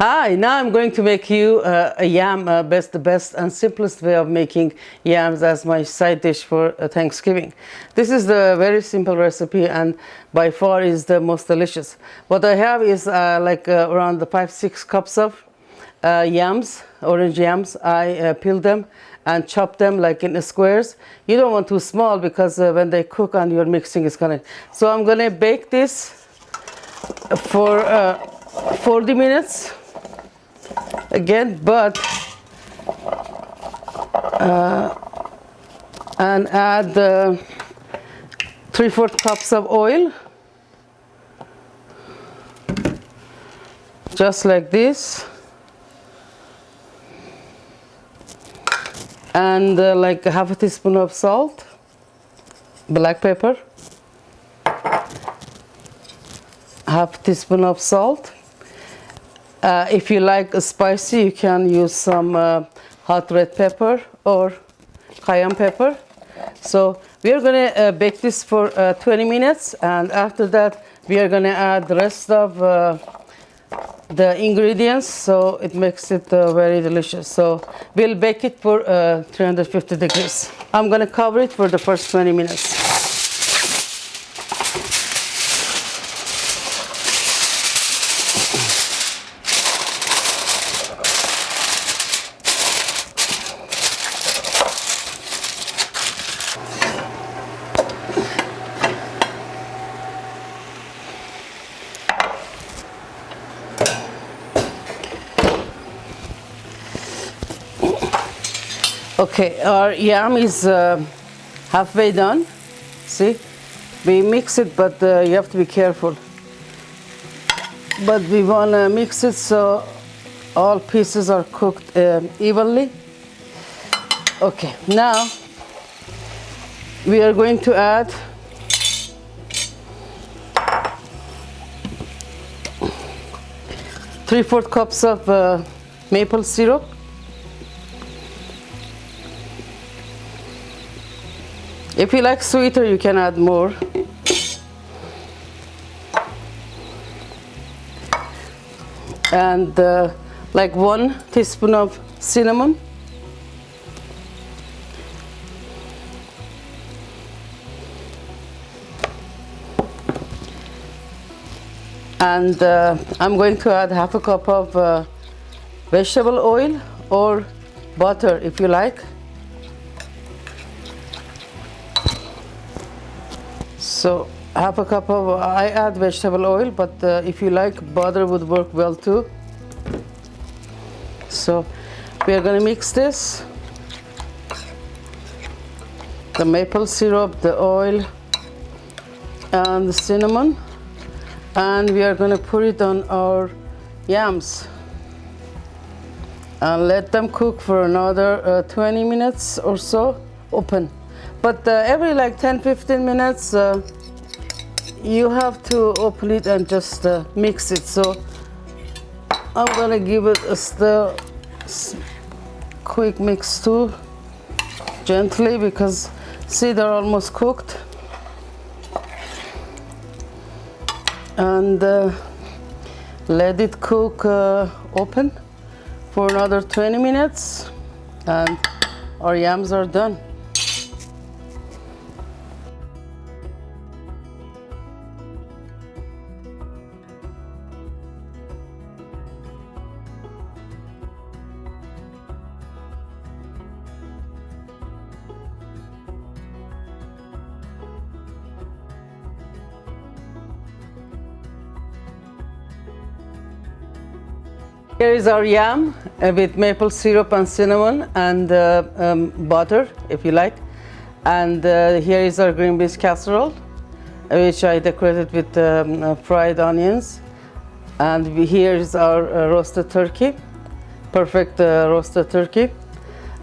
Hi, now I'm going to make you a yam, the best and simplest way of making yams as my side dish for Thanksgiving. This is the very simple recipe and by far is the most delicious. What I have is around 5-6 cups of yams, orange yams. I peel them and chop them like in squares. You don't want too small because when they cook and you're mixing it's gonna. So I'm gonna bake this for 40 minutes. Again, but and add 3/4 cups of oil, just like this, and like half a teaspoon of salt, black pepper, half a teaspoon of salt. If you like spicy, you can use some hot red pepper or cayenne pepper. So we are going to bake this for 20 minutes, and after that we are going to add the rest of the ingredients, so it makes it very delicious. So we'll bake it for 350 degrees. I'm going to cover it for the first 20 minutes. Okay, our yam is halfway done. See, we mix it, but you have to be careful. But we want to mix it so all pieces are cooked evenly. Okay, now we are going to add three-fourths cups of maple syrup. If you like sweeter, you can add more. And like 1 teaspoon of cinnamon. And I'm going to add half a cup of vegetable oil or butter if you like. So half a cup of, I add vegetable oil, but if you like, butter would work well too. So we are going to mix this, the maple syrup, the oil, and the cinnamon, and we are going to put it on our yams and let them cook for another 20 minutes or so, open. But every like 10-15 minutes, you have to open it and just mix it. So I'm gonna give it a stir, quick mix too, gently, because see, they're almost cooked. And let it cook open for another 20 minutes, and our yams are done. Here is our yam with maple syrup and cinnamon and butter, if you like. And here is our green beans casserole, which I decorated with fried onions. And here is our roasted turkey, perfect roasted turkey.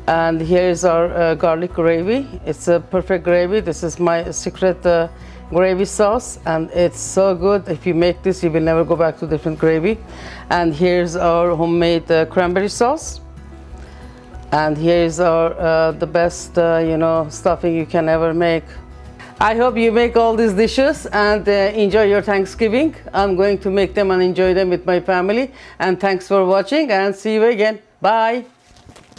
And here is our garlic gravy. It's a perfect gravy. This is my secret gravy sauce, and it's so good. If you make this, you will never go back to different gravy. And here's our homemade cranberry sauce. And here is our the best stuffing you can ever make. I hope you make all these dishes and enjoy your Thanksgiving. I'm going to make them and enjoy them with my family. And thanks for watching and see you again. Bye.